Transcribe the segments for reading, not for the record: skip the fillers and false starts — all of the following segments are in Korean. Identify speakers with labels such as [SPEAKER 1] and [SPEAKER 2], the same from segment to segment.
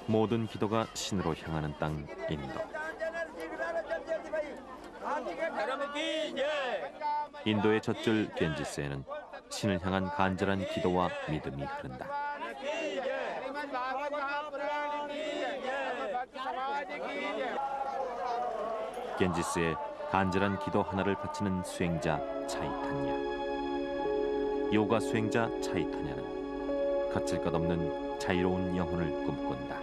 [SPEAKER 1] 모든 기도가 신으로 향하는 땅 인도. 인도의 젖줄 겐지스에는 신을 향한 간절한 기도와 믿음이 흐른다. 겐지스의 간절한 기도 하나를 바치는 수행자 차이타냐. 요가 수행자 차이타냐는 거칠 것 없는 자유로운 영혼을 꿈꾼다.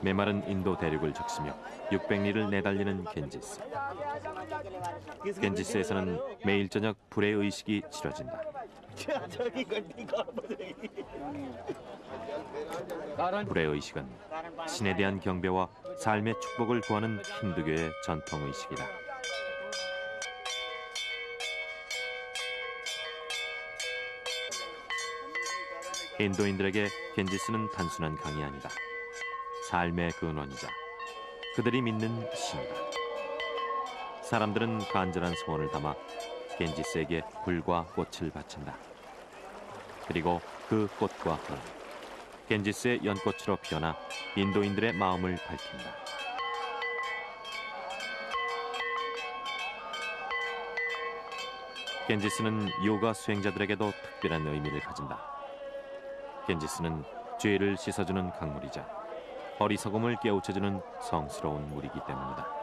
[SPEAKER 1] 메마른 인도 대륙을 적시며 600리를 내달리는 겐지스. 겐지스에서는 매일 저녁 불의 의식이 치러진다. 불의 의식은 신에 대한 경배와 삶의 축복을 구하는 힌두교의 전통 의식이다. 인도인들에게 겐지스는 단순한 강이 아니다. 삶의 근원이자 그들이 믿는 신이다. 사람들은 간절한 소원을 담아 겐지스에게 불과 꽃을 바친다. 그리고 그 꽃과 불, 겐지스의 연꽃으로 피어나 인도인들의 마음을 밝힌다. 겐지스는 요가 수행자들에게도 특별한 의미를 가진다. 겐지스는 죄를 씻어주는 강물이자 어리석음을 깨우쳐주는 성스러운 물이기 때문이다.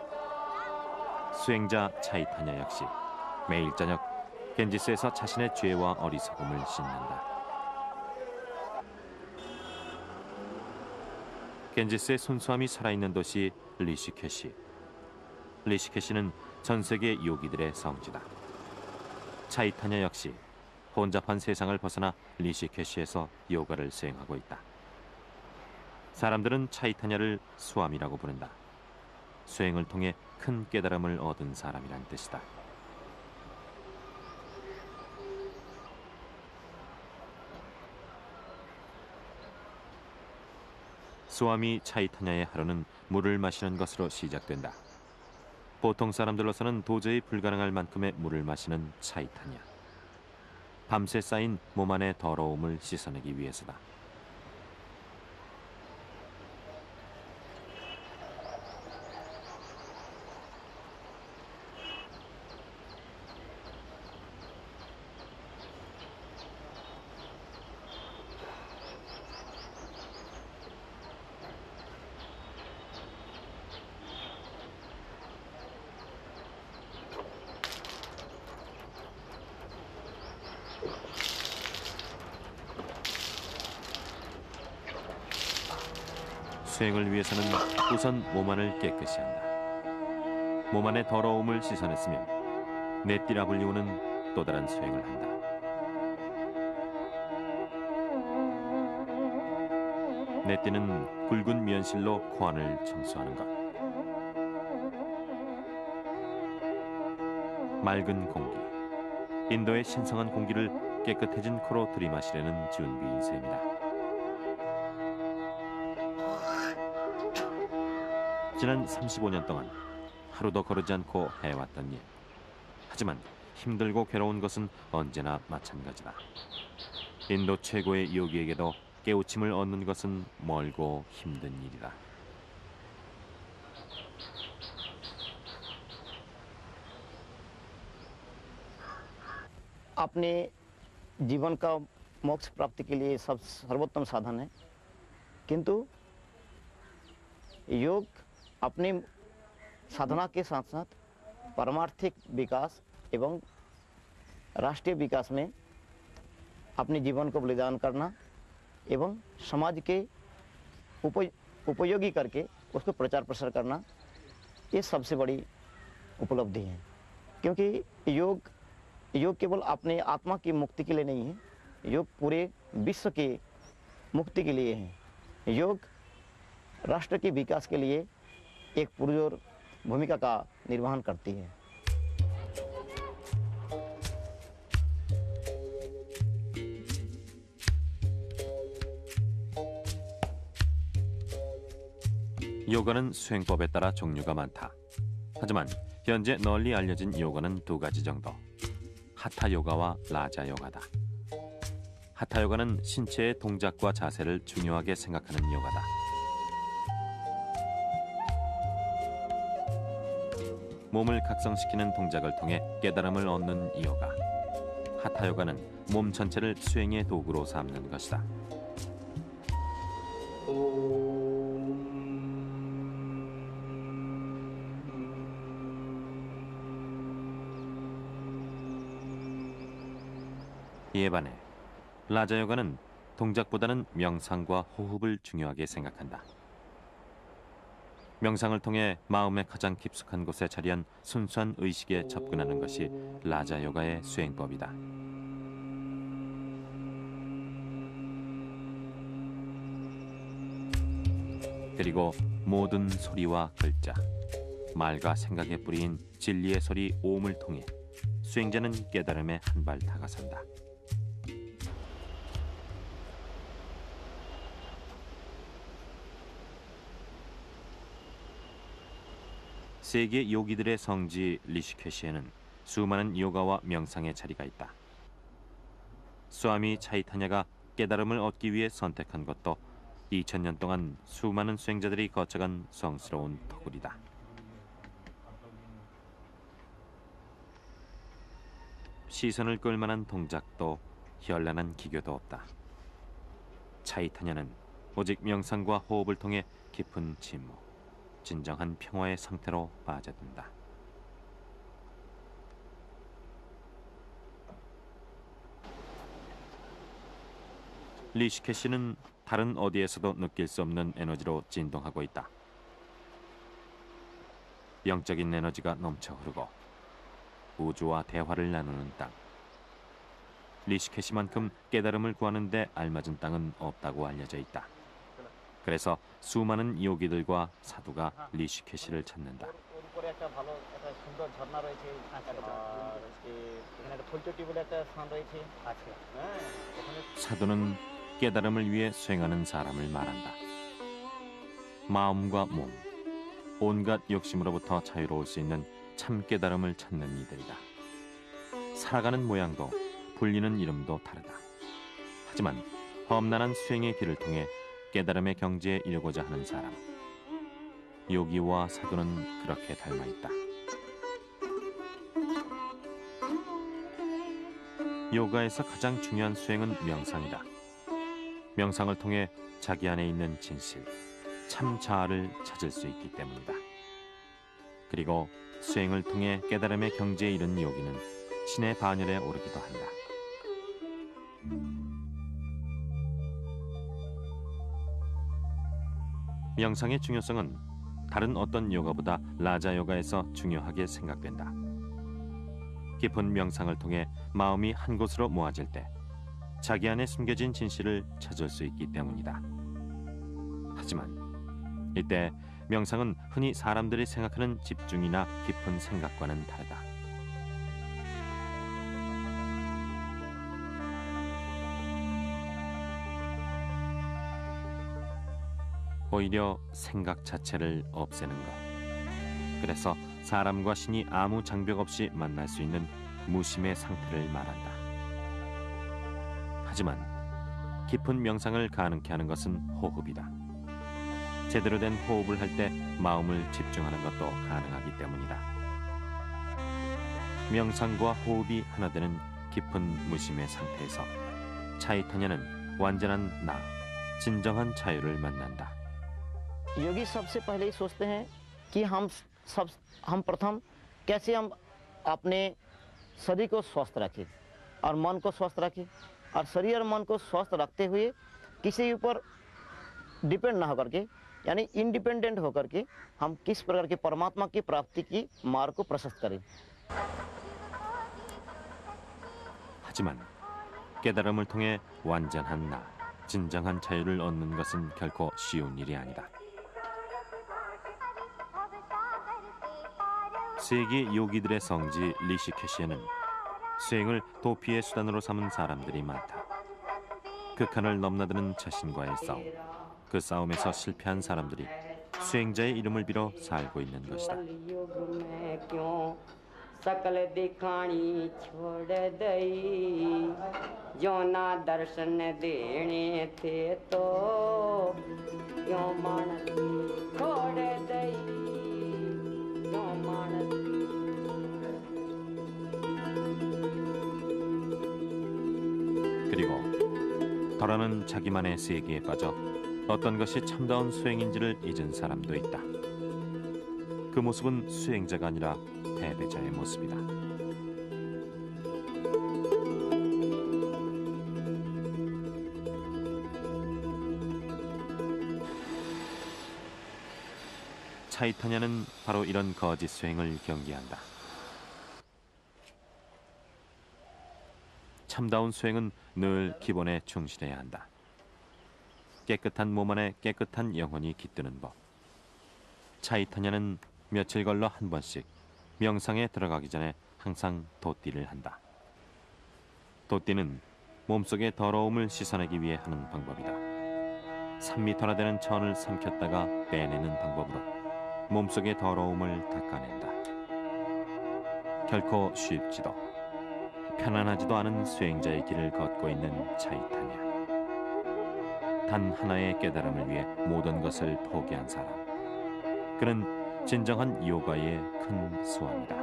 [SPEAKER 1] 수행자 차이타냐 역시 매일 저녁 겐지스에서 자신의 죄와 어리석음을 씻는다. 겐지스의 순수함이 살아있는 도시 리시케시. 리시케시는 전 세계 요기들의 성지다. 차이타냐 역시 혼잡한 세상을 벗어나 리시케시에서 요가를 수행하고 있다. 사람들은 차이타냐를 수암이라고 부른다. 수행을 통해 큰 깨달음을 얻은 사람이란 뜻이다. 수암이 차이타냐의 하루는 물을 마시는 것으로 시작된다. 보통 사람들로서는 도저히 불가능할 만큼의 물을 마시는 차이타냐. 밤새 쌓인 몸 안의 더러움을 씻어내기 위해서다. 수행을 위해서는 우선 몸 안을 깨끗이 한다. 몸 안의 더러움을 씻어냈으면 내띠라 불리우는 또 다른 수행을 한다. 내띠는 굵은 면실로 코안을 청소하는 것. 맑은 공기, 인도의 신성한 공기를 깨끗해진 코로 들이마시려는 준비인 셈이다. 지난 35년 동안 하루도 거르지 않고 해왔던 일. 하지만 힘들고 괴로운 것은 언제나 마찬가지다. 인도 최고의 요기에게도 깨우침을 얻는 것은 멀고 힘든 일이다.
[SPEAKER 2] अपने जीवन का मोक्ष प्राप्ति के लिए सब सर्वोत्तम साधन है, किंतु योग अपनी साधना के साथ साथ परमार्थिक विकास एवं राष्ट्रीय विकास में अपने जीवन को बलिदान करना एवं समाज के उपयोगी करके उसको प्रचार प्रसार करना, ये सबसे बड़ी उपलब्धि है। क्योंकि योग केवल अपने आत्मा की मुक्ति के लिए नहीं है, योग पूरे विश्व की मुक्ति के लिए है। योग राष्ट्र के विकास के लिए एक पुरजोर भूमिका का निर्वहन करती है।
[SPEAKER 1] 요가는 수행법에 따라 종류가 많다. 하지만 현재 널리 알려진 요가는 두 가지 정도. 하타 요가와 라자 요가다. 하타 요가는 신체의 동작과 자세를 중요하게 생각하는 요가다. 몸을 각성시키는 동작을 통해 깨달음을 얻는 이 요가. 하타 요가는 몸 전체를 수행의 도구로 삼는 것이다. 이에 반해 라자 요가는 동작보다는 명상과 호흡을 중요하게 생각한다. 명상을 통해 마음의 가장 깊숙한 곳에 자리한 순수한 의식에 접근하는 것이 라자 요가의 수행법이다. 그리고 모든 소리와 글자, 말과 생각의 뿌리인 진리의 소리 오음을 통해 수행자는 깨달음에 한 발 다가선다. 세계 요기들의 성지 리시케시에는 수많은 요가와 명상의 자리가 있다. 스와미 차이타냐가 깨달음을 얻기 위해 선택한 것도 2000년 동안 수많은 수행자들이 거쳐간 성스러운 터굴이다. 시선을 끌만한 동작도 현란한 기교도 없다. 차이타냐는 오직 명상과 호흡을 통해 깊은 침묵, 진정한 평화의 상태로 빠져든다. 리시케시는 다른 어디에서도 느낄 수 없는 에너지로 진동하고 있다. 영적인 에너지가 넘쳐 흐르고 우주와 대화를 나누는 땅. 리시케시만큼 깨달음을 구하는 데 알맞은 땅은 없다고 알려져 있다. 그래서 수많은 요기들과 사두가 리시케시를 찾는다. 사두는 깨달음을 위해 수행하는 사람을 말한다. 마음과 몸, 온갖 욕심으로부터 자유로울 수 있는 참 깨달음을 찾는 이들이다. 살아가는 모양도 불리는 이름도 다르다. 하지만 험난한 수행의 길을 통해 깨달음의 경지에 이르고자 하는 사람. 요기와 사두는 그렇게 닮아 있다. 요가에서 가장 중요한 수행은 명상이다. 명상을 통해 자기 안에 있는 진실, 참 자아를 찾을 수 있기 때문이다. 그리고 수행을 통해 깨달음의 경지에 이른 요기는 신의 반열에 오르기도 한다. 명상의 중요성은 다른 어떤 요가보다 라자 요가에서 중요하게 생각된다. 깊은 명상을 통해 마음이 한 곳으로 모아질 때 자기 안에 숨겨진 진실을 찾을 수 있기 때문이다. 하지만 이때 명상은 흔히 사람들이 생각하는 집중이나 깊은 생각과는 다르다. 오히려 생각 자체를 없애는 것. 그래서 사람과 신이 아무 장벽 없이 만날 수 있는 무심의 상태를 말한다. 하지만 깊은 명상을 가능케 하는 것은 호흡이다. 제대로 된 호흡을 할 때 마음을 집중하는 것도 가능하기 때문이다. 명상과 호흡이 하나 되는 깊은 무심의 상태에서 차이타냐는 완전한 나, 진정한 자유를 만난다.
[SPEAKER 2] योगी सबसे पहले ही सोचते हैं कि हम प्रथम कैसे हम अपने शरीर को स्वस्थ रखें और मन को स्वस्थ रखें और शरीर और मन को स्वस्थ रखते हुए किसी ऊपर डिपेंड ना होकर के यानी इंडिपेंडेंट होकर के हम किस प्रकार के परमात्मा की प्राप्ति की मार्ग को प्रशस्त करें.
[SPEAKER 1] 하지만 깨달음을 통해 완전한 나, 진정한 자유를 얻는 것은 결코 쉬운 일이 아니다. 세계 요기들의 성지 리시케시에는 수행을 도피의 수단으로 삼은 사람들이 많다. 극한을 넘나드는 자신과의 싸움, 그 싸움에서 실패한 사람들이 수행자의 이름을 빌어 살고 있는 것이다.
[SPEAKER 3] युग में क्यों सकल दिखानी छोड़ दई जो ना दर्शन देने थे तो क्यों मानस छोड़ दई क्यों मानस
[SPEAKER 1] 그리고 더러는 자기만의 세계에 빠져 어떤 것이 참다운 수행인지를 잊은 사람도 있다. 그 모습은 수행자가 아니라 패배자의 모습이다. 차이타냐는 바로 이런 거짓 수행을 경계한다. 참다운 수행은 늘 기본에 충실해야 한다. 깨끗한 몸 안에 깨끗한 영혼이 깃드는 법. 차이타냐는 며칠 걸러 한 번씩 명상에 들어가기 전에 항상 돛띠를 한다. 돛띠는 몸속의 더러움을 씻어내기 위해 하는 방법이다. 3미터나 되는 천을 삼켰다가 빼내는 방법으로 몸속의 더러움을 닦아낸다. 결코 쉽지도 편안하지도 않은 수행자의 길을 걷고 있는 차이타냐. 단 하나의 깨달음을 위해 모든 것을 포기한 사람. 그는 진정한 요가의 큰 수완이다.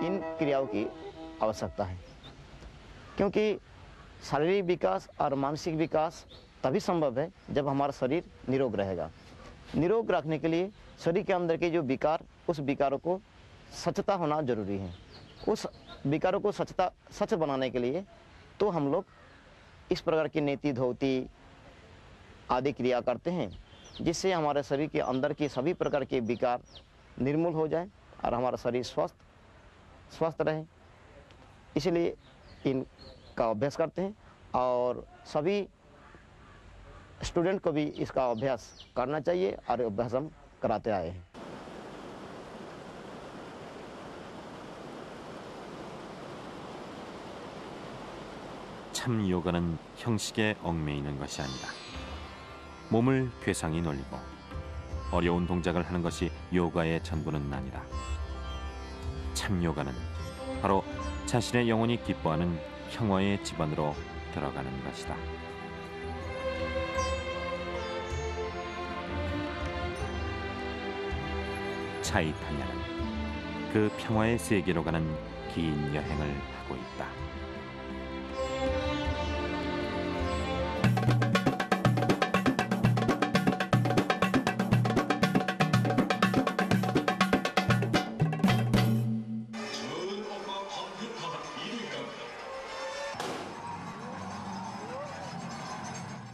[SPEAKER 2] इन क्रियाओं की आवश्यकता है क्योंकि शारीरिक विकास और मानसिक विकास तभी संभव है जब हमारा शरीर निरोग रहेगा। निरोग रखने के लिए शरीर के अंदर के जो विकार उस विकारों को स्वच्छता होना जरूरी है। उस विकारों को स्वच्छ बनाने के लिए तो हम लोग इस प्रकार की नेति धोती आदि क्रिया करते हैं जिससे हमारे शरीर के अंदर के सभी प्रकार के विकार निर्मूल हो जाए और हमारा शरीर स्वस्थ रहे। इसलिए इनका अभ्यास करते हैं और सभी स्टूडेंट को भी इसका अभ्यास करना चाहिए और अभ्यास हम कराते आए हैं।
[SPEAKER 1] 참 요가는 형식에 얽매이는 것이 아니다. 몸을 괴상히 놀리고 어려운 동작을 하는 것이 요가의 전부는 아니다. 참 요가는 바로 자신의 영혼이 기뻐하는 평화의 집안으로 들어가는 것이다. 차이타냐는 그 평화의 세계로 가는 긴 여행을 하고 있다.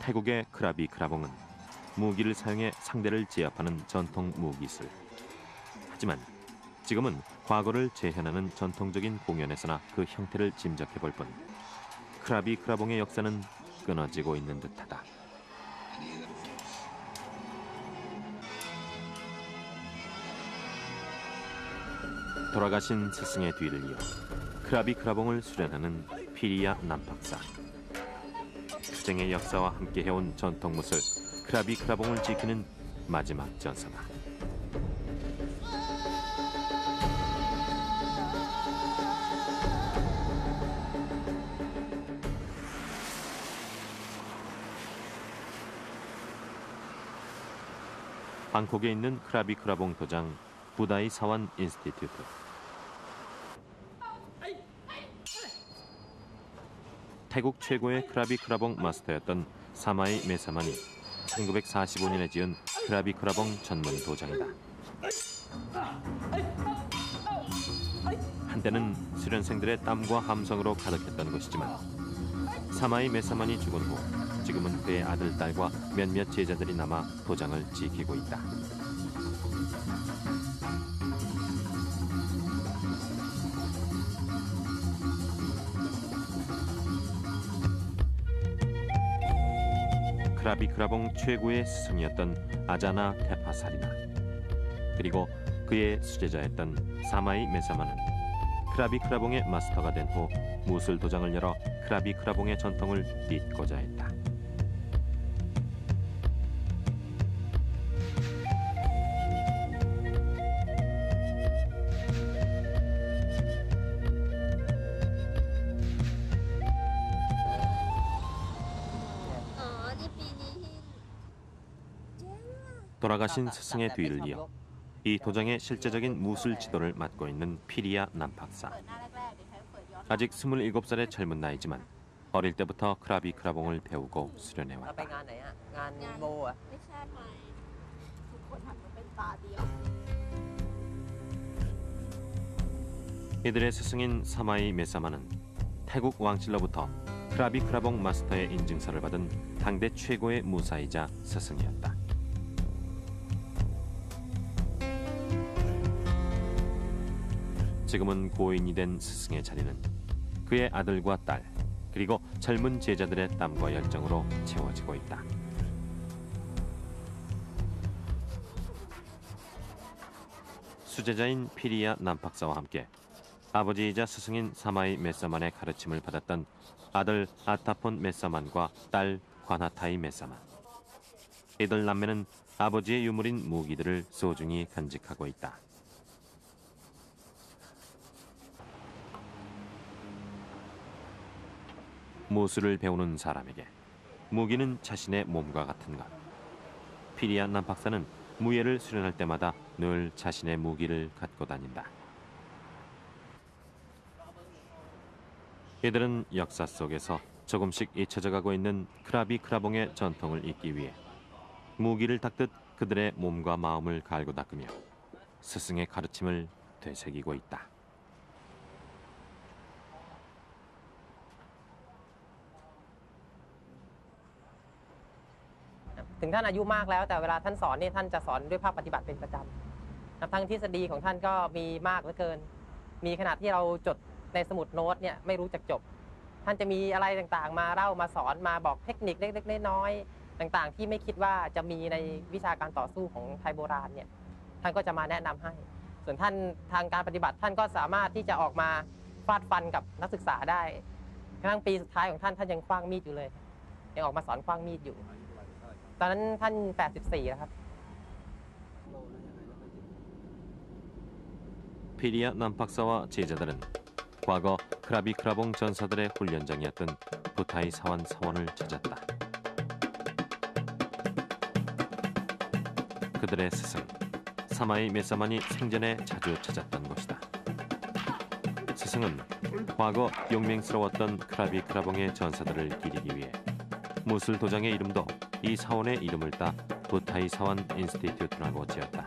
[SPEAKER 1] 태국의 크라비 크라봉은 무기를 사용해 상대를 제압하는 전통 무기술. 하지만 지금은 과거를 재현하는 전통적인 공연에서나 그 형태를 짐작해 볼 뿐 크라비 크라봉의 역사는 끊어지고 있는 듯하다. 돌아가신 스승의 뒤를 이어 크라비 크라봉을 수련하는 피리야 남박사. 투쟁의 역사와 함께 해온 전통 무술 크라비 크라봉을 지키는 마지막 전사다. 방콕에 있는 크라비 크라봉 도장 부다이 사완 인스티튜트. 태국 최고의 크라비 크라봉 마스터였던 사마이 메사만이 1945년에 지은 크라비 크라봉 전문 도장이다. 한때는 수련생들의 땀과 함성으로 가득했던 곳이지만 사마이 메사만이 죽은 후 지금은 그의 아들, 딸과 몇몇 제자들이 남아 도장을 지키고 있다. 크라비 크라봉 최고의 스승이었던 아자나 테파사리나 그리고 그의 수제자였던 사마이 메사마는 크라비 크라봉의 마스터가 된 후 무술 도장을 열어 크라비 크라봉의 전통을 잇고자 했다. 돌아가신 스승의 뒤를 이어 이 도장의 실제적인 무술 지도를 맡고 있는 피리아 남박사. 아직 27살의 젊은 나이지만 어릴 때부터 크라비 크라봉을 배우고
[SPEAKER 4] เราไป
[SPEAKER 1] 수련해왔다.
[SPEAKER 4] งานไหนฮะงานโบอ่ะ
[SPEAKER 5] ไม่ใช่ไหมทุกคนหันมาเป็นตาเดียว
[SPEAKER 1] 이들의 스승인 사마이 메사마는 태국 왕실로부터 크라비 크라봉 마스터의 인증서를 받은 당대 최고의 무사이자 스승이었다. 지금은 고인이 된 스승의 자리는 그의 아들과 딸 그리고 젊은 제자들의 땀과 열정으로 채워지고 있다. 수제자인 피리아 남박사와 함께 아버지이자 스승인 사마이 메사만의 가르침을 받았던 아들 아타폰 메사만과 딸 과나타이 메사만. 이들 남매는 아버지의 유물인 무기들을 소중히 간직하고 있다. 무술을 배우는 사람에게 무기는 자신의 몸과 같은 것. 피리아 남박사는 무예를 수련할 때마다 늘 자신의 무기를 갖고 다닌다. 이들은 역사 속에서 조금씩 잊혀져 가고 있는 크라비 크라봉의 전통을 잇기 위해 무기를 닦듯 그들의 몸과 마음을 갈고 닦으며 스승의 가르침을 되새기고 있다.
[SPEAKER 4] ถึงท่านอายุมากแล้วแต่เวลาท่านสอนเนี่ยท่านจะสอนด้วยภาคปฏิบัติเป็นประจำทั้งทฤษฎีของท่านก็มีมากเหลือเกินมีขนาดที่เราจดในสมุดโน้ตเนี่ยไม่รู้จักจบท่านจะมีอะไรต่างๆมาเล่ามาสอนมาบอกเทคนิคเล็กๆน้อยๆต่างๆที่ไม่คิดว่าจะมีในวิชาการต่อสู้ของไทยโบราณเนี่ยท่านก็จะมาแนะนำให้ส่วนท่านทางการปฏิบัติท่านก็สามารถที่จะออกมาฟาดฟันกับนักศึกษาได้กระทั่งปีสุดท้ายของท่านยังคว้างมีดอยู่เลยยังออกมาสอนคว้างมีดอยู่ตอนนั้นท่าน84แล้วครับ
[SPEAKER 1] 피리아 남박사와 제자들은 과거 크라비 크라봉 전사들의 훈련장이었던 부타이 사원 사원을 찾았다. 그들의 스승 사마이 메사만이 생전에 자주 찾았던 곳이다. 스승은 과거 용맹스러웠던 크라비 크라봉의 전사들을 기리기 위해 무술 도장의 이름도 이 사원의 이름을 따 부타이 사원 인스티튜트라고 지었다.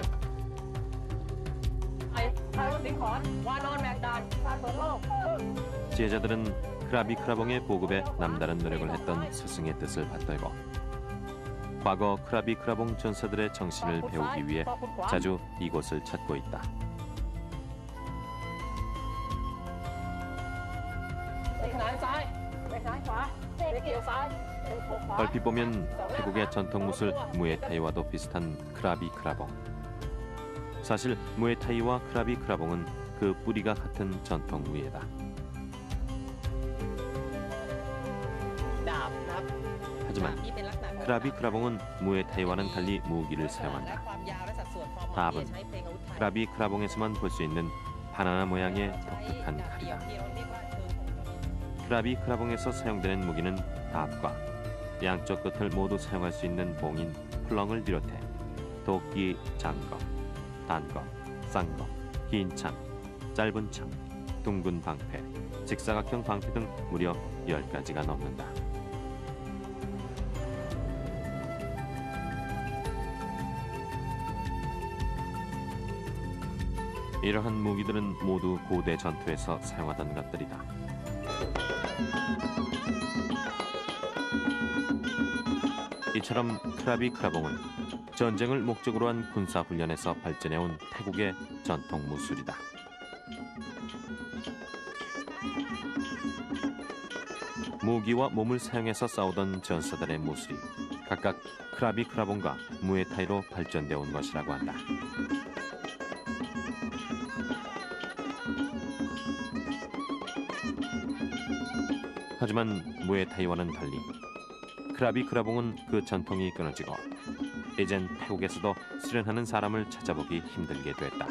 [SPEAKER 1] 제자들은 크라비 크라봉의 보급에 남다른 노력을 했던 스승의 뜻을 받들고 과거 크라비 크라봉 전사들의 정신을 배우기 위해 자주 이곳을 찾고 있다. 얼핏 보면 태국의 전통 무술 무에타이와도 비슷한 크라비 크라봉. 사실 무에타이와 크라비 크라봉은 그 뿌리가 같은 전통 무예다. 하지만 크라비 크라봉은 무에타이와는 달리 무기를 사용한다. 답은 크라비 크라봉에서만 볼 수 있는 바나나 모양의 독특한 칼이다. 크라비 크라봉에서 사용되는 무기는 답과 양쪽 끝을 모두 사용할 수 있는 봉인 플렁을 비롯해 도끼, 장검, 단검, 쌍검, 긴 창, 짧은 창, 둥근 방패, 직사각형 방패 등 무려 10가지가 넘는다. 이러한 무기들은 모두 고대 전투에서 사용하던 것들이다. 이처럼 크라비 크라봉은 전쟁을 목적으로 한 군사훈련에서 발전해온 태국의 전통 무술이다. 무기와 몸을 사용해서 싸우던 전사들의 무술이 각각 크라비 크라봉과 무에타이로 발전되어 온 것이라고 한다. 하지만 무에타이와는 달리 크라비 크라봉은 그 전통이 끊어지고 이젠 태국에서도 수련하는 사람을 찾아보기 힘들게 됐다.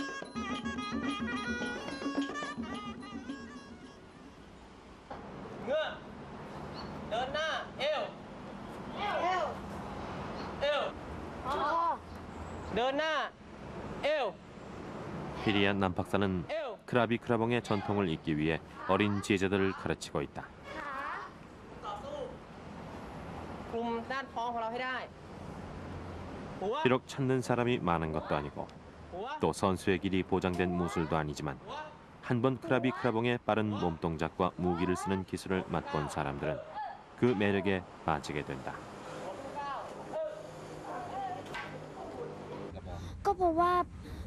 [SPEAKER 1] 피리안 남박사는 크라비 크라봉의 전통을 잇기 위해 어린 제자들을 가르치고 있다. 비록 찾는 사람이 많은 것도 아니고 또 선수의 길이 보장된 무술도 아니지만 한 번 크라비 크라봉의 빠른 몸동작과 무기를 쓰는 기술을 맛본 사람들은 그 매력에 빠지게 된다.
[SPEAKER 6] ก็เพราะว่า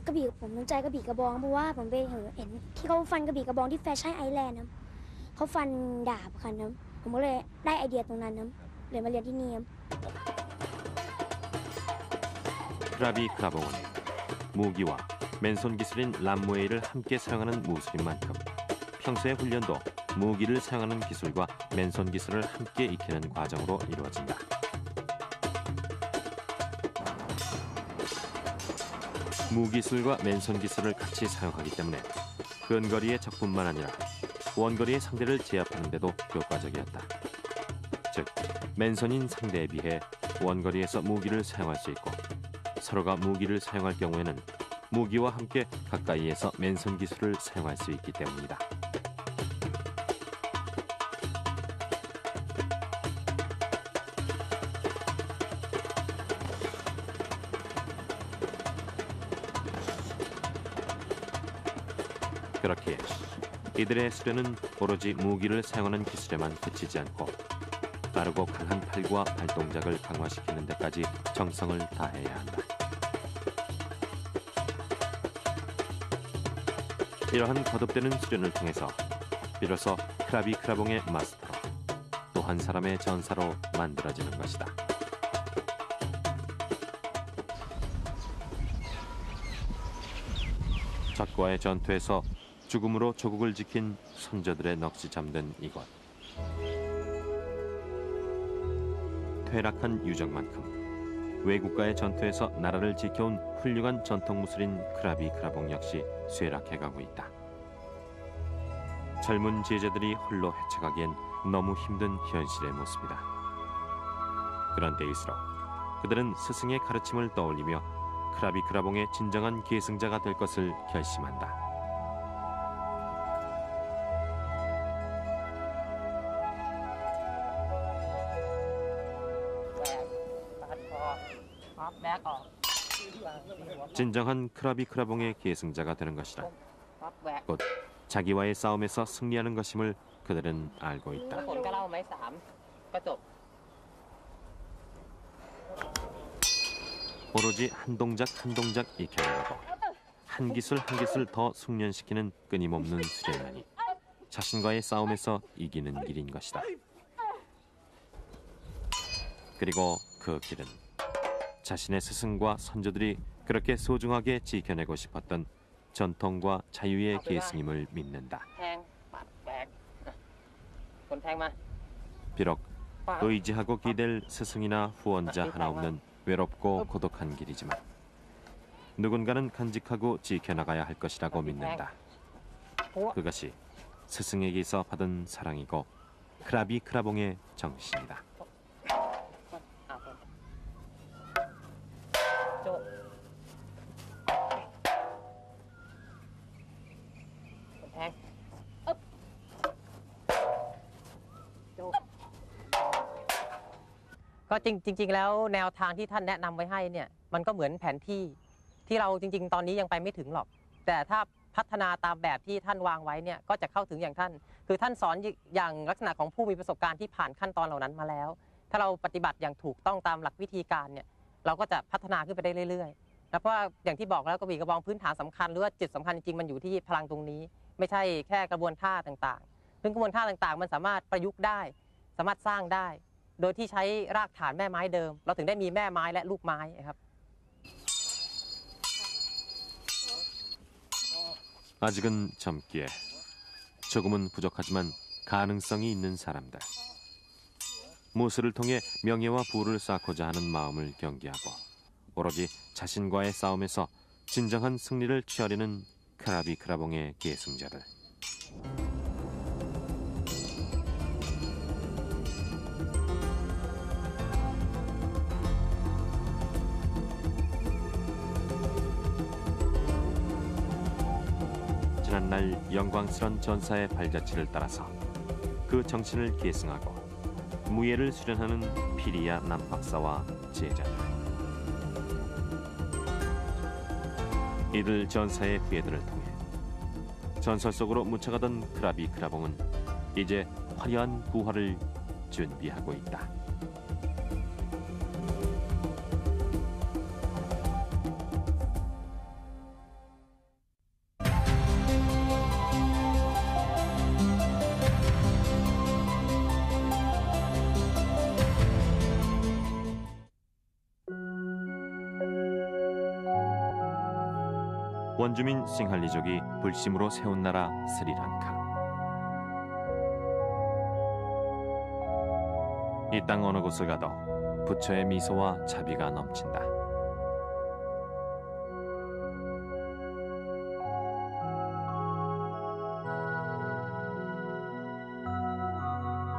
[SPEAKER 6] กระบี่ผมสนใจกระบี่กระบองเพราะว่าผมไปเห็นที่เขาฟันกระบี่กระบองที่แฟชั่นไอแลนด์นะเขาฟันดาบกันนะผมก็เลยได้ไอเดียตรงนั้นนะเลยมาเรียนที่นี่
[SPEAKER 1] 크라비 크라봉은 무기와 맨손 기술인 람무에이를 함께 사용하는 무술인 만큼 평소의 훈련도 무기를 사용하는 기술과 맨손 기술을 함께 익히는 과정으로 이루어진다. 무기술과 맨손 기술을 같이 사용하기 때문에 근거리의 적뿐만 아니라 원거리의 상대를 제압하는 데도 효과적이었다. 즉, 맨손인 상대에 비해 원거리에서 무기를 사용할 수 있고 서로가 무기를 사용할 경우에는 무기와 함께 가까이에서 맨손 기술을 사용할 수 있기 때문이다. 그렇기에 이들의 수련은 오로지 무기를 사용하는 기술에만 그치지 않고 빠르고 강한 팔과 발동작을 강화시키는 데까지 정성을 다해야 한다. 이러한 거듭되는 수련을 통해서 비로소 크라비 크라봉의 마스터로 또 한 사람의 전사로 만들어지는 것이다. 적과의 전투에서 죽음으로 조국을 지킨 선조들의 넋이 잠든 이곳. 퇴락한 유적만큼 외국과의 전투에서 나라를 지켜온 훌륭한 전통 무술인 크라비 크라봉 역시 쇠락해가고 있다. 젊은 제자들이 홀로 헤쳐가기엔 너무 힘든 현실의 모습이다. 그런 때일수록 그들은 스승의 가르침을 떠올리며 크라비 크라봉의 진정한 계승자가 될 것을 결심한다. 진정한 크라비 크라봉의 계승자가 되는 것이라 곧 자기와의 싸움에서 승리하는 것임을 그들은 알고 있다. 오로지 한 동작 한 동작 익혀나가고 한 기술 한 기술 더 숙련시키는 끊임없는 수련만이 자신과의 싸움에서 이기는 길인 것이다. 그리고 그 길은 자신의 스승과 선조들이 그렇게 소중하게 지켜내고 싶었던 전통과 자유의 계승임을 믿는다. 비록 의지하고 기댈 스승이나 후원자 하나 없는 외롭고 고독한 길이지만 누군가는 간직하고 지켜나가야 할 것이라고 믿는다. 그것이 스승에게서 받은 사랑이고 크라비 크라봉의 정신이다.
[SPEAKER 4] ก็จริงๆแล้วแนวทางที่ท่านแนะนำไว้ให้เนี่ยมันก็เหมือนแผนที่ที่เราจริงๆตอนนี้ยังไปไม่ถึงหรอกแต่ถ้าพัฒนาตามแบบที่ท่านวางไว้เนี่ยก็จะเข้าถึงอย่างท่านคือท่านสอนอย่างลักษณะของผู้มีประสบการณ์ที่ผ่านขั้นตอนเหล่านั้นมาแล้วถ้าเราปฏิบัติอย่างถูกต้องตามหลักวิธีการเนี่ยเราก็จะพัฒนาขึ้นไปได้เรื่อยๆแล้วเพราะว่าอย่างที่บอกแล้วกระบี่กระบองพื้นฐานสำคัญหรือว่าจุดสำคัญจริงๆมันอยู่ที่พลังตรงนี้ไม่ใช่แค่กระบวนท่าต่างๆซึ่งกระบวนท่าต่างๆมันสามารถประยุกต์ได้สามารถสร้างได้โดยที่ใช้รากฐานแม่ไม้เดิมเราถึงได้มีแม่ไม้และลูกไม้ครับ
[SPEAKER 1] 아직은 젊기에 조금은 부족하지만 가능성이 있는 사람들. 무술을 통해 명예와 부를 쌓고자 하는 마음을 경계하고 오로지 자신과의 싸움에서 진정한 승리를 취하려는 크라비 크라봉의 계승자들. 지난날 영광스런 전사의 발자취를 따라서 그 정신을 계승하고 무예를 수련하는 피리야 남박사와 제자들. 이들 전사의 후예들을 통해 전설 속으로 묻혀가던 크라비 크라봉은 이제 화려한 부활을 준비하고 있다. 원주민 싱할리족이 불심으로 세운 나라 스리랑카. 이 땅 어느 곳을 가도 부처의 미소와 자비가 넘친다.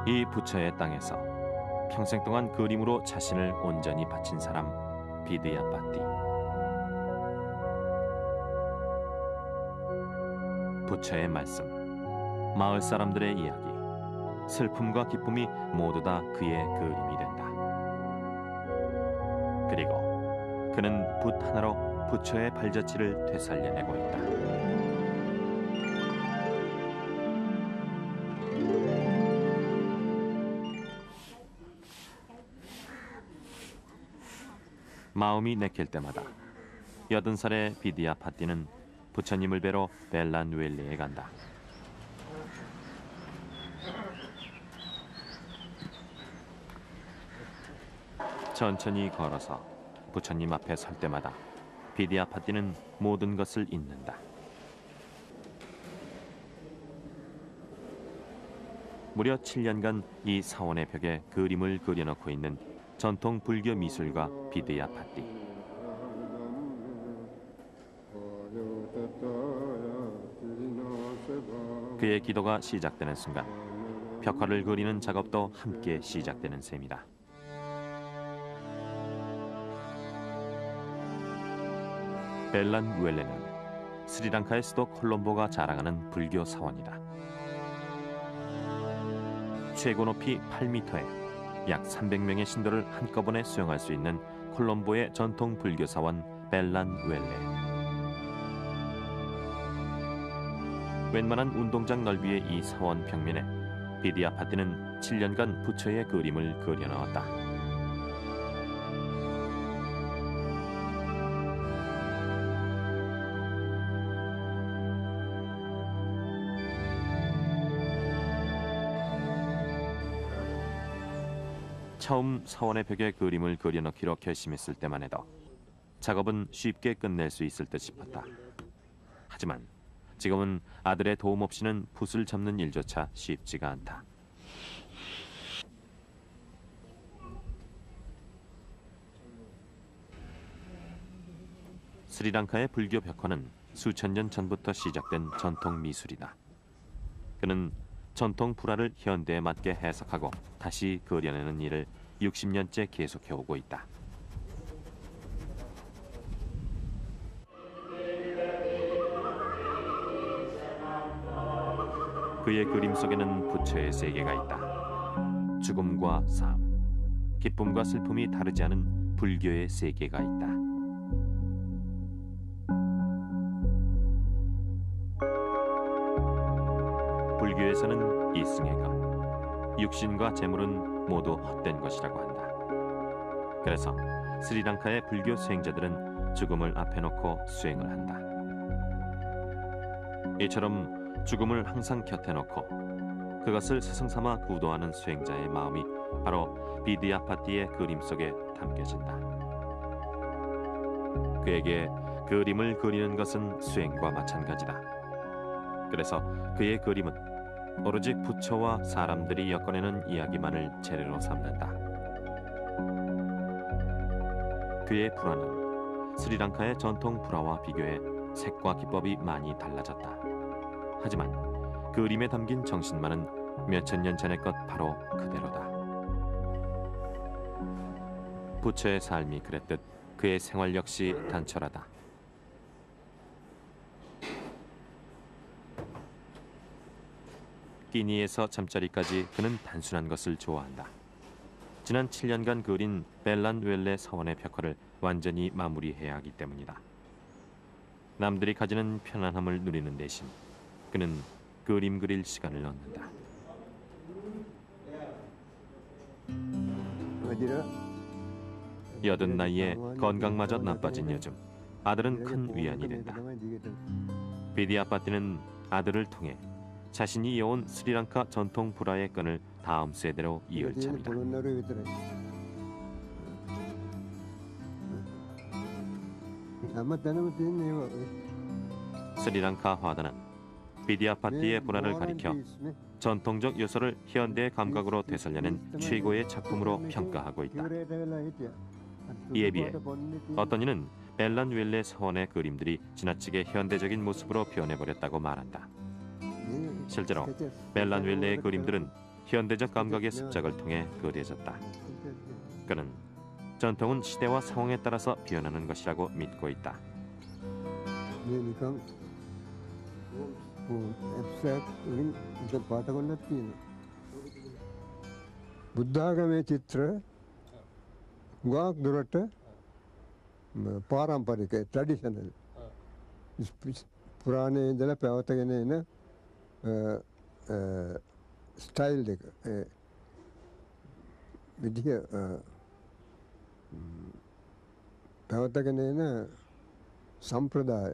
[SPEAKER 1] 이 부처의 땅에서 평생 동안 그림으로 자신을 온전히 바친 사람 비드야파티. 부처의 말씀, 마을 사람들의 이야기, 슬픔과 기쁨이 모두 다 그의 그림이 된다. 그리고 그는 붓 하나로 부처의 발자취를 되살려내고 있다. 마음이 내킬 때마다 80살의 비드야파티는 부처님을 뵈러 벨란누엘레에 간다. 천천히 걸어서 부처님 앞에 설 때마다 비드야파티는 모든 것을 잊는다. 무려 7년간 이 사원의 벽에 그림을 그려놓고 있는 전통 불교 미술가 비드야파티. 그의 기도가 시작되는 순간 벽화를 그리는 작업도 함께 시작되는 셈이다. 벨란누엘레는 스리랑카의 수도 콜롬보가 자랑하는 불교 사원이다. 최고 높이 8m에 약 300명의 신도를 한꺼번에 수용할 수 있는 콜롬보의 전통 불교 사원 벨란누엘레. 웬만한 운동장 넓이의 이 사원 벽면에 비드야파티는 7년간 부처의 그림을 그려넣었다. 처음 사원의 벽에 그림을 그려넣기로 결심했을 때만 해도 작업은 쉽게 끝낼 수 있을 듯 싶었다. 하지만 지금은 아들의 도움 없이는 붓을 접는 일조차 쉽지가 않다. 스리랑카의 불교 벽화는 수천 년 전부터 시작된 전통 미술이다. 그는 전통 불화를 현대에 맞게 해석하고 다시 그려내는 일을 60년째 계속해오고 있다. 그의 그림 속에는 부처의 세계가 있다. 죽음과 삶, 기쁨과 슬픔이 다르지 않은 불교의 세계가 있다. 불교에서는 이승회가 육신과 재물은 모두 헛된 것이라고 한다. 그래서 스리랑카의 불교 수행자들은 죽음을 앞에 놓고 수행을 한다. 이처럼 죽음을 항상 곁에 놓고 그것을 스승삼아 구도하는 수행자의 마음이 바로 비드야파티의 그림 속에 담겨진다. 그에게 그림을 그리는 것은 수행과 마찬가지다. 그래서 그의 그림은 오로지 부처와 사람들이 엮어내는 이야기만을 재료로 삼는다. 그의 불화는 스리랑카의 전통 불화와 비교해 색과 기법이 많이 달라졌다. 하지만 그림에 담긴 정신만은 몇천 년 전의 것 바로 그대로다. 부처의 삶이 그랬듯 그의 생활 역시 단촐하다. 끼니에서 잠자리까지 그는 단순한 것을 좋아한다. 지난 7년간 그린 벨란웰레 사원의 벽화를 완전히 마무리해야 하기 때문이다. 남들이 가지는 편안함을 누리는 대신 그는 그림 그릴 시간을 얻는다. 여든 나이에 건강마저 나빠진 요즘 아들은 큰 위안이 된다. 비디아파티는 아들을 통해 자신이 이어온 스리랑카 전통 불화의 끈을 다음 세대로 이을 참이다. 스리랑카 화단은 비디아파티의 불화를 가리켜 전통적 요소를 현대의 감각으로 되살려낸 최고의 작품으로 평가하고 있다. 이에 비해 어떤 이는 벨란웰레 서원의 그림들이 지나치게 현대적인 모습으로 변해버렸다고 말한다. 실제로 벨란웰레의 그림들은 현대적 감각의 습작을 통해 그려졌다. 그는 전통은 시대와 상황에 따라서 변하는 것이라고 믿고 있다.
[SPEAKER 7] බුද්ධාගමේ චිත්‍ර ගොඩක් දුරට පාරම්පරික ට්‍රැඩිෂනල් පුරාණයේ ඉඳලා පැවතගෙන එන ස්ටයිල් එක විදිහ පැවතගෙන එන සම්ප්‍රදාය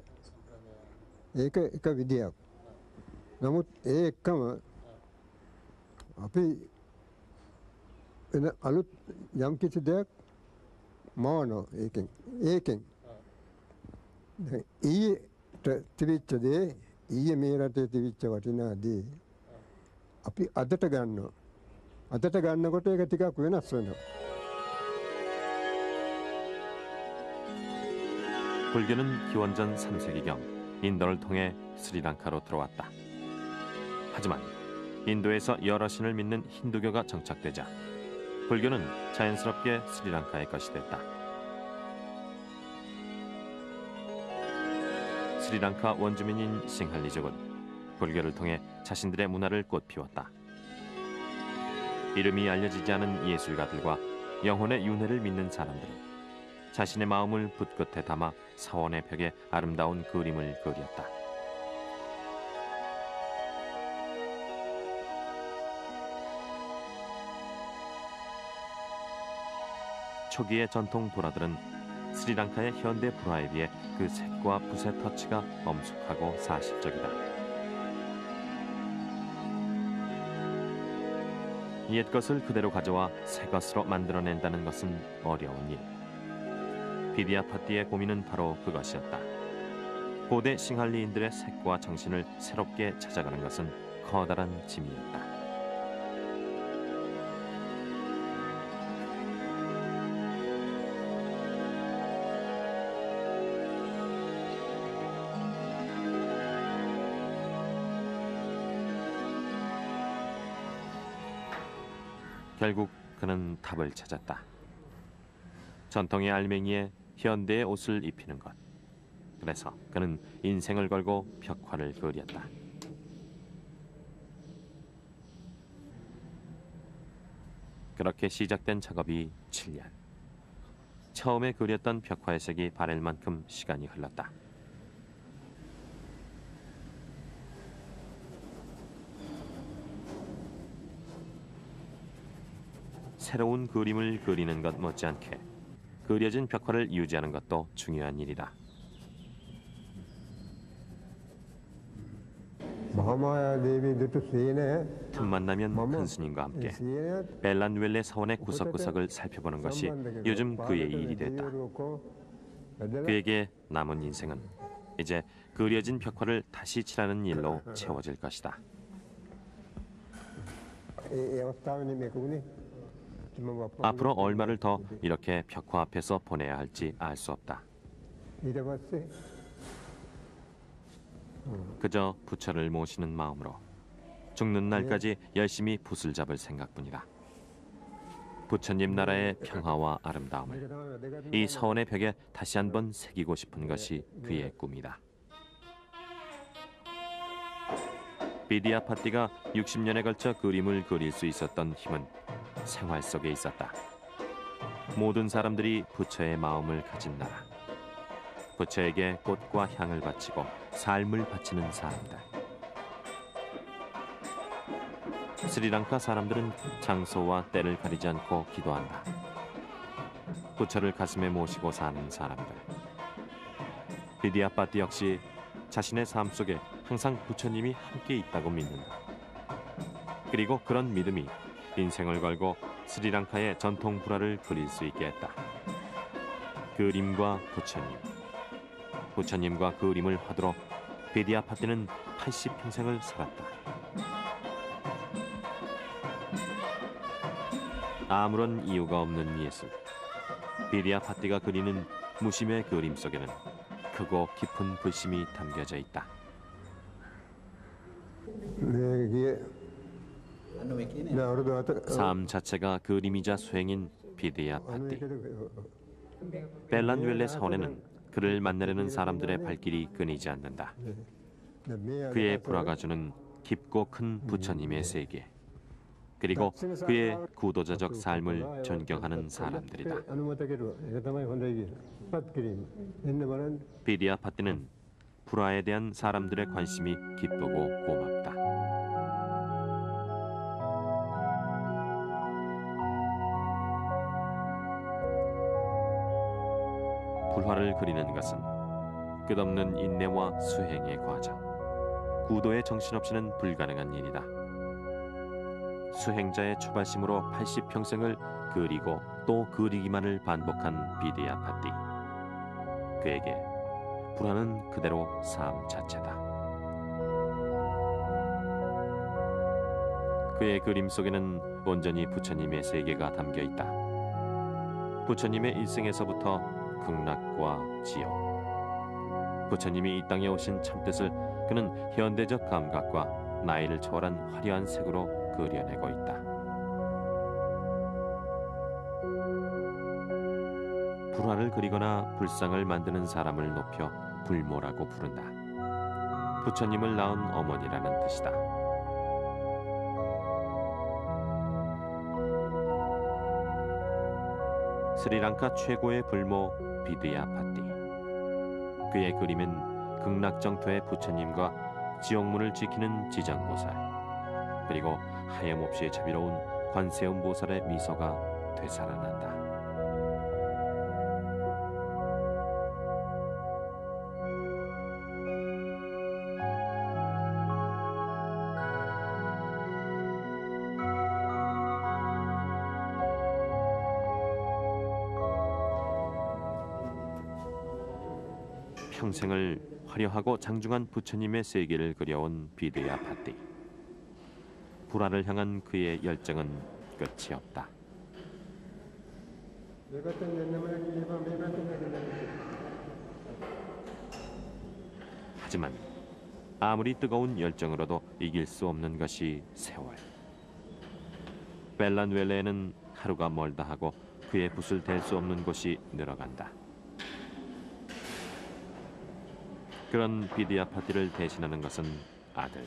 [SPEAKER 7] ඒක එක විදියක්. නමුත් ඒ එක්කම අපි වෙන අලුත් යම් කිසි දෙයක් මවනවා ඒකෙන් ඊට තිබිච්ච දේ ඊයේ මේ රටේ තිබිච්ච වටිනා දේ අපි අදට ගන්නවා. අදට ගන්නකොට ඒක ටිකක් වෙනස් වෙනවා.
[SPEAKER 1] 불교는 기원전 3세기경 인도를 통해 스리랑카로 들어왔다. 하지만 인도에서 여러 신을 믿는 힌두교가 정착되자 불교는 자연스럽게 스리랑카의 것이 됐다. 스리랑카 원주민인 싱할리족은 불교를 통해 자신들의 문화를 꽃피웠다. 이름이 알려지지 않은 예술가들과 영혼의 윤회를 믿는 사람들은 자신의 마음을 붓끝에 담아 사원의 벽에 아름다운 그림을 그렸다. 초기의 전통 불화들은 스리랑카의 현대 불화에 비해 그 색과 붓의 터치가 엄숙하고 사실적이다. 옛 것을 그대로 가져와 새 것으로 만들어낸다는 것은 어려운 일. 비디아파티의 고민은 바로 그것이었다. 고대 싱할리인들의 색과 정신을 새롭게 찾아가는 것은 커다란 짐이었다. 결국 그는 답을 찾았다. 전통의 알맹이에 현대의 옷을 입히는 것. 그래서 그는 인생을 걸고 벽화를 그렸다. 그렇게 시작된 작업이 7년. 처음에 그렸던 벽화의 색이 바랄 만큼 시간이 흘렀다. 새로운 그림을 그리는 것 못지않게 그려진 벽화를 유지하는 것도 중요한 일이다. 틈만 나면 큰 스님과 함께 벨란웰레 사원의 구석구석을 살펴보는 것이 요즘 그의 일이 됐다. 그에게 남은 인생은 이제 그려진 벽화를 다시 칠하는 일로 채워질 것이다.
[SPEAKER 7] ඒ අවස්ථාවනේ මේකුනේ.
[SPEAKER 1] 앞으로 얼마를 더 이렇게 벽화 앞에서 보내야 할지 알 수 없다.
[SPEAKER 7] ඊට පස්සේ
[SPEAKER 1] 그저 부처를 모시는 마음으로 죽는 날까지 열심히 붓을 잡을 생각뿐이다. 부처님 나라의 평화와 아름다움을 이 서원의 벽에 다시 한번 새기고 싶은 것이 그의 꿈이다. 비디아 파띠가 60년에 걸쳐 그림을 그릴 수 있었던 힘은 생활 속에 있었다. 모든 사람들이 부처의 마음을 가진 나라. 부처에게 꽃과 향을 바치고 삶을 바치는 사람들. 스리랑카 사람들은 장소와 때를 가리지 않고 기도한다. 부처를 가슴에 모시고 사는 사람들. 비디아 파띠 역시 자신의 삶 속에 항상 부처님이 함께 있다고 믿는다. 그리고 그런 믿음이 인생을 걸고 스리랑카의 전통 불화를 그릴 수 있게 했다. 그림과 부처님. 부처님과 그림을 화두로 비디아 파띠는 80평생을 살았다. 아무런 이유가 없는 예술. 비디아 파띠가 그리는 무심의 그림 속에는 크고 깊은 불심이 담겨져 있다.
[SPEAKER 7] මේගේ අවුරුදු 4
[SPEAKER 1] 삶 자체가 그림이자 수행인 비디아 파띠. 벨란웰레 사원에는 그를 만나려는 사람들의 발길이 끊이지 않는다. 그의 불화가 주는 깊고 큰 부처님의 세계, 그리고 그의 구도자적 삶을 존경하는 사람들이다. 비디아 파띠는 불화에 대한 사람들의 관심이 기쁘고 고맙다. 불화를 그리는 것은 끝없는 인내와 수행의 과정, 구도에 정신없이는 불가능한 일이다. 수행자의 초발심으로 80평생을 그리고 또 그리기만을 반복한 비디아 파띠. 그에게 불화는 그대로 삶 자체다. 그의 그림 속에는 온전히 부처님의 세계가 담겨 있다. 부처님의 일생에서부터 극락과 지옥. 부처님이 이 땅에 오신 참뜻을 그는 현대적 감각과 나이를 초월한 화려한 색으로 그려내고 있다. 불화를 그리거나 불상을 만드는 사람을 높여 불모라고 부른다. 부처님을 낳은 어머니라는 뜻이다. 스리랑카 최고의 불모 비디아 파띠. 그의 그림은 극락정토의 부처님과 지옥문을 지키는 지장보살, 그리고 하염없이 자비로운 관세음보살의 미소가 되살아난다. 평생을 화려하고 장중한 부처님의 세계를 그려온 비디아 파띠. 불화를 향한 그의 열정은 끝이 없다. 하지만 아무리 뜨거운 열정으로도 이길 수 없는 것이 세월. 벨란웰레에는 하루가 멀다 하고 그의 붓을 댈 수 없는 곳이 늘어간다. 그런 비디아 파띠를 대신하는 것은 아들.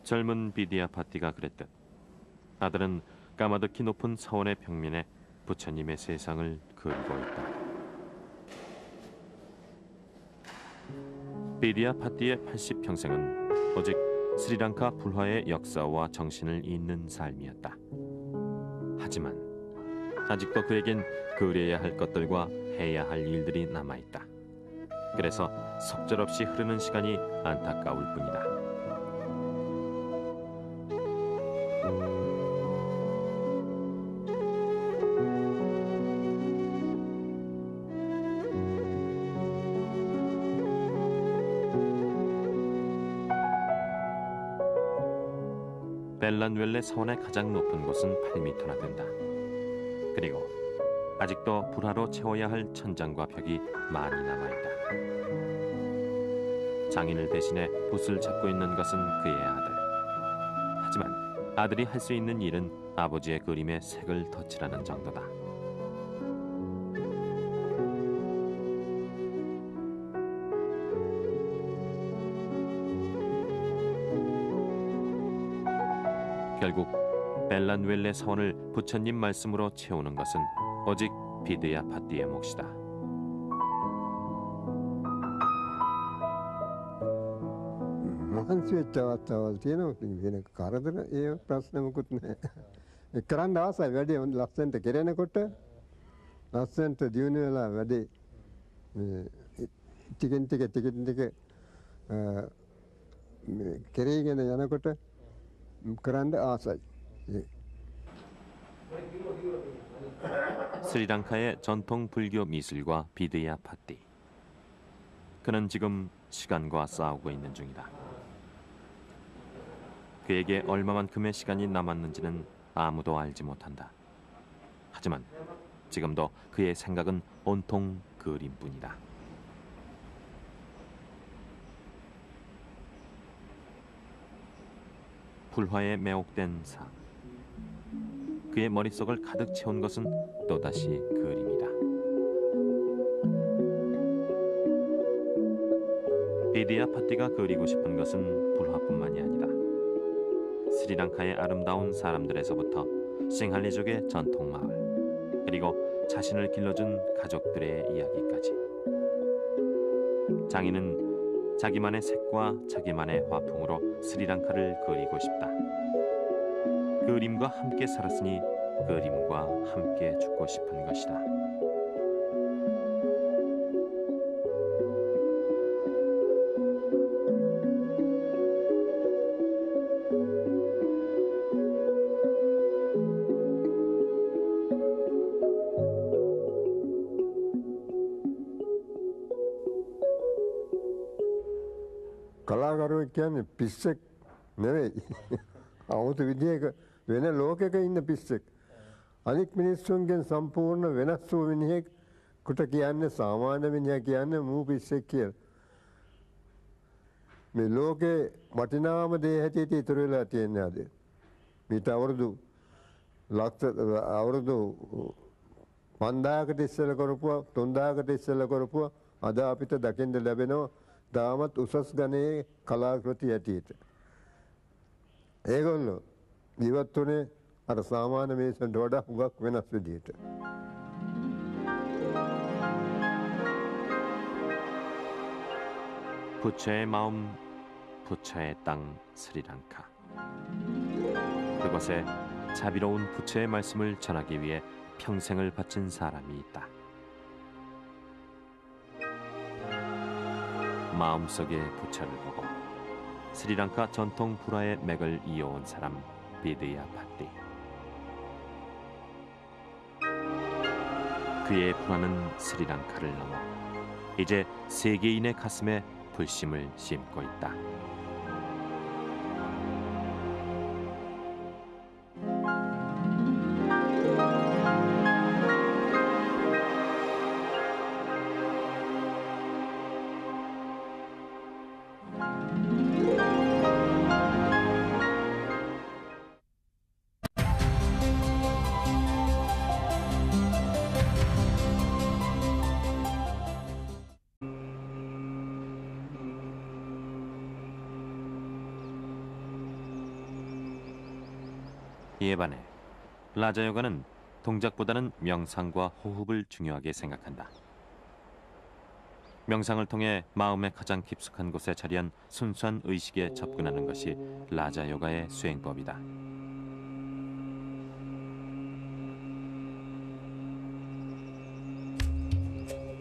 [SPEAKER 1] 젊은 비디아 파띠가 그랬듯 아들은 까마득히 높은 서원의 벽면에 부처님의 세상을 그리고 있다. 비디아 파띠의 80평생은 오직 스리랑카 불화의 역사와 정신을 잇는 삶이었다. 하지만 아직도 그에겐 그려야 할 것들과 해야 할 일들이 남아있다. 그래서 속절없이 흐르는 시간이 안타까울 뿐이다. 벨란웰레 사원의 가장 높은 곳은 8m나 된다. 그리고 아직도 불화로 채워야 할 천장과 벽이 많이 남아있다. 장인을 대신해 붓을 잡고 있는 것은 그의 아들. 하지만 아들이 할 수 있는 일은 아버지의 그림에 색을 덧칠하는 정도다. 결국 벨란웰레 사원을 부처님 말씀으로 채우는 것은 오직 비드야 파띠의 몫이다.
[SPEAKER 7] මහන්සි වෙච්ච අවස්ථාවල් තියෙනවා. ඉතින් වෙන කරදර ඒ ප්‍රශ්න මොකුත් නැහැ. ඒ කරන්න ආසයි වැඩේ හොඳ ලස්සනට කෙරෙනකොට ලස්සනට දියුණු වෙලා වැඩේ ටිකෙන් ටික කෙරෙගෙන යනකොට කරන්න ආසයි.
[SPEAKER 1] 스리랑카의 전통 불교 미술과 비드야 파띠. 그는 지금 시간과 싸우고 있는 중이다. 그에게 얼마만큼의 시간이 남았는지는 아무도 알지 못한다. 하지만 지금도 그의 생각은 온통 그림뿐이다. 불화에 매혹된 사. 그의 머릿속을 가득 채운 것은 또다시 그림이다. 비드야 파띠가 그리고 싶은 것은 불화뿐만이 아니다. 스리랑카의 아름다운 사람들에서부터 싱할리족의 전통 마을, 그리고 자신을 길러준 가족들의 이야기까지. 장인은 자기만의 색과 자기만의 화풍으로 스리랑카를 그리고 싶다. 그림과 함께 살았으니 그림과 함께 죽고 싶은 것이다.
[SPEAKER 7] කලාකරුවෙක් කියන්නේ පිස්සෙක් නෙවෙයි. 아무තු විදිහක වෙන ලෝකයක ඉන්න පිස්සෙක්. අනික් මිනිස්සුන්ගෙන් සම්පූර්ණ වෙනස් වූ මිනිහෙකුට කියන්නේ සාමාන්‍ය මිනිහා කියන්නේ මූ පිස්සෙක් කියලා. මේ ලෝකේ වටිනාම දේ හැටියට ඉතුරු වෙලා තියෙන්නේ අද. මීට අවුරුදු 5000කට ඉස්සෙල්ලා කරපුවා 3000කට ඉස්සෙල්ලා කරපුවා අද අපිට දකින්න ලැබෙනවා තාමත් උසස් ගණයේ කලාකෘති ඇටියට. ඒගොල්ලෝ ජීවත් වුණේ අර සාමාන්‍ය මිනිස්සුන්ට වඩා හුඟක් වෙනස් විදියට.
[SPEAKER 1] 부처의 마음, 부처의 땅 스리랑카. 그곳에 자비로운 부처의 말씀을 전하기 위해 평생을 바친 사람이 있다. 마음속의 부처를 보고 스리랑카 전통 불화의 맥을 이어온 사람 비드야 파띠. 그의 불화는 스리랑카를 넘어 이제 세계인의 가슴에 불심을 심고 있다. 이에 반해 라자요가는 동작보다는 명상과 호흡을 중요하게 생각한다. 명상을 통해 마음의 가장 깊숙한 곳에 자리한 순수한 의식에 접근하는 것이 라자요가의 수행법이다.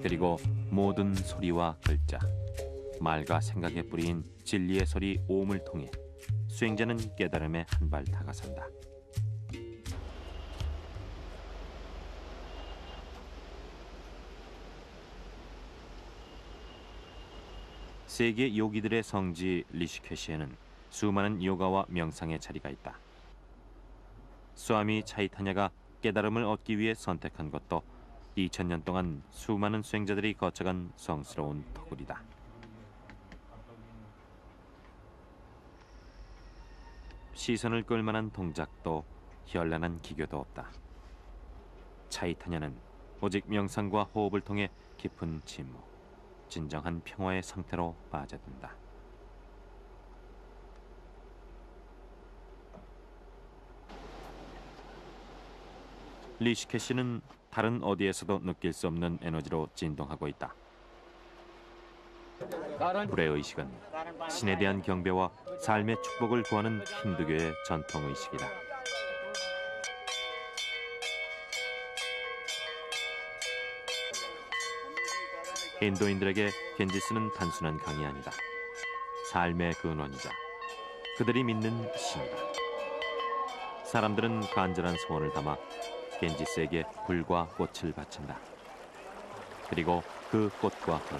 [SPEAKER 1] 그리고 모든 소리와 글자, 말과 생각에 뿌린 진리의 소리 오음을 통해 수행자는 깨달음에 한 발 다가선다. 세계 요기들의 성지 리시케시에는 수많은 요가와 명상의 자리가 있다. 스와미 차이타냐가 깨달음을 얻기 위해 선택한 것도 2000년 동안 수많은 수행자들이 거쳐간 성스러운 터굴이다. 시선을 끌만한 동작도 현란한 기교도 없다. 차이타냐는 오직 명상과 호흡을 통해 깊은 침묵, 진정한 평화의 상태로 빠져든다. 리시케시는 다른 어디에서도 느낄 수 없는 에너지로 진동하고 있다. 불의 의식은 신에 대한 경배와 삶의 축복을 구하는 힌두교의 전통 의식이다. 인도인들에게 겐지스는 단순한 강이 아니다. 삶의 근원이자 그들이 믿는 신이다. 사람들은 간절한 소원을 담아 겐지스에게 불과 꽃을 바친다. 그리고 그 꽃과 불,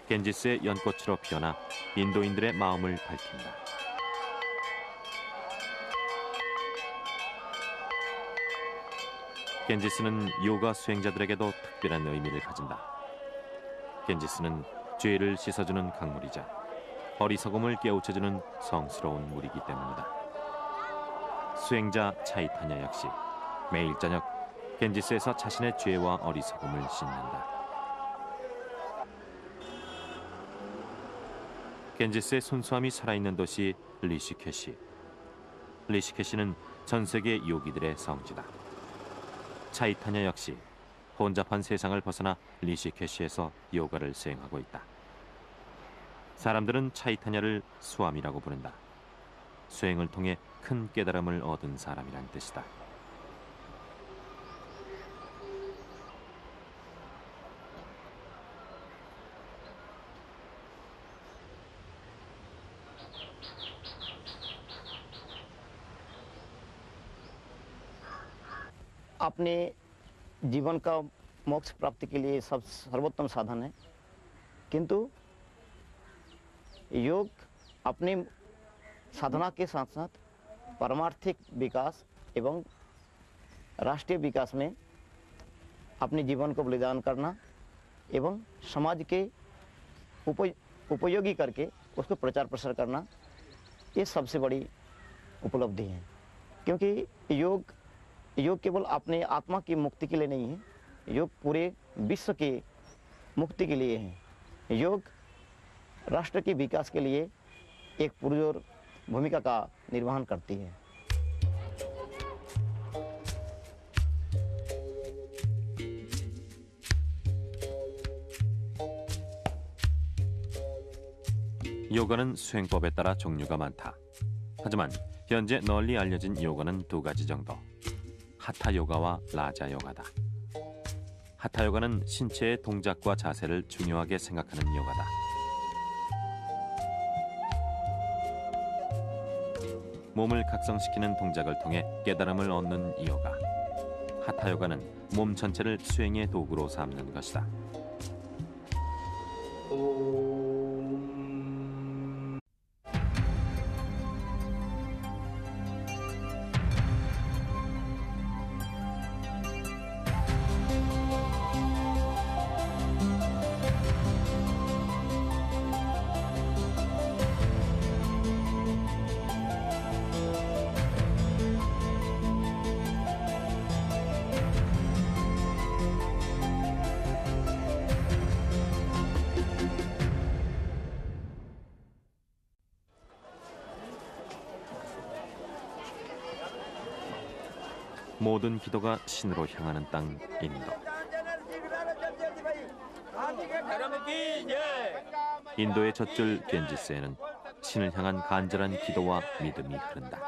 [SPEAKER 1] 겐지스의 연꽃으로 피어나 인도인들의 마음을 밝힌다. 겐지스는 요가 수행자들에게도 특별한 의미를 가진다. 겐지스는 죄를 씻어주는 강물이자 어리석음을 깨우쳐주는 성스러운 물이기 때문이다. 수행자 차이타냐 역시 매일 저녁 겐지스에서 자신의 죄와 어리석음을 씻는다. 겐지스의 순수함이 살아있는 도시 리시케시. 리시케시는 전 세계 요기들의 성지다. 차이타냐 역시 혼잡한 세상을 벗어나 리시케시에서 요가를 수행하고 있다. 사람들은 차이타냐를 수암이라고 부른다. 수행을 통해 큰 깨달음을 얻은 사람이란 뜻이다.
[SPEAKER 2] अपने जीवन का मोक्ष प्राप्ति के लिए सब सर्वोत्तम साधन है, किंतु योग अपने साधना के साथ साथ परमार्थिक विकास एवं राष्ट्रीय विकास में अपने जीवन को बलिदान करना एवं समाज के उपयोगी करके उसको प्रचार प्रसार करना, ये सबसे बड़ी उपलब्धि है। क्योंकि योग केवल अपने आत्मा की मुक्ति के लिए नहीं है, योग पूरे विश्व की मुक्ति के लिए है। योग राष्ट्र के विकास के लिए एक पुरजोर भूमिका का निर्वहन करती है।
[SPEAKER 1] 요가는 수행법에 따라 종류가 많다. 하지만 현재 널리 알려진 요가는 두 가지 정도. 하타 요가와 라자 요가다. 하타 요가는 신체의 동작과 자세를 중요하게 생각하는 요가다. 몸을 각성시키는 동작을 통해 깨달음을 얻는 이 요가. 하타 요가는 몸 전체를 수행의 도구로 삼는 것이다. 모든 기도가 신으로 향하는 땅 인도. 인도의 젖줄 겐지스에는 신을 향한 간절한 기도와 믿음이 흐른다.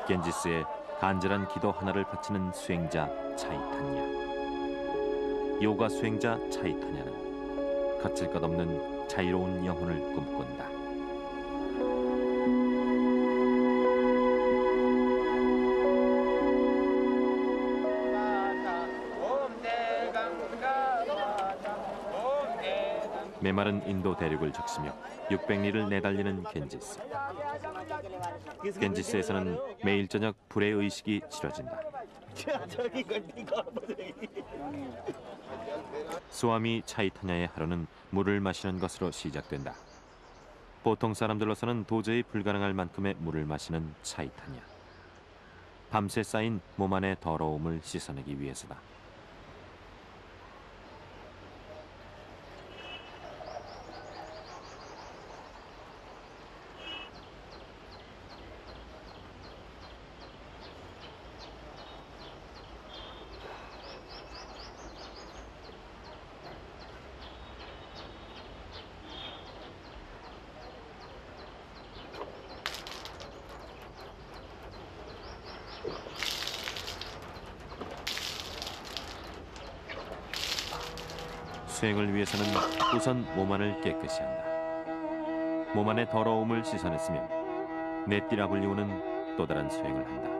[SPEAKER 1] 겐지스에 간절한 기도 하나를 바치는 수행자 차이타냐. 요가 수행자 차이타냐는 거칠 것 없는 자유로운 영혼을 꿈꾼다. 메마른 인도 대륙을 적시며 600리를 내달리는 겐지스. 겐지스에서는 매일 저녁 불의 의식이 치러진다. 수아미 차이타냐의 하루는 물을 마시는 것으로 시작된다. 보통 사람들로서는 도저히 불가능할 만큼의 물을 마시는 차이타냐. 밤새 쌓인 몸 안의 더러움을 씻어내기 위해서다. 수행을 위해서는 우선 몸 안을 깨끗이 한다. 몸 안의 더러움을 씻어냈으면 내띠라 불리우는 또 다른 수행을 한다.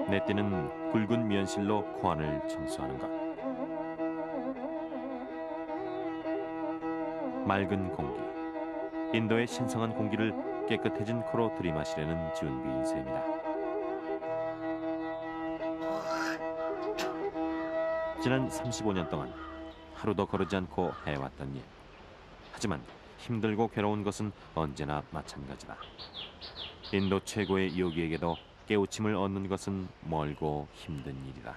[SPEAKER 1] 내띠는 굵은 면실로 코안을 청소하는 것. 맑은 공기, 인도의 신성한 공기를 깨끗해진 코로 들이마시려는 준비인 셈이다. 지난 35년 동안 하루도 거르지 않고 해왔던 일. 하지만 힘들고 괴로운 것은 언제나 마찬가지다. 인도 최고의 요기에게도 깨우침을 얻는 것은 멀고 힘든 일이다.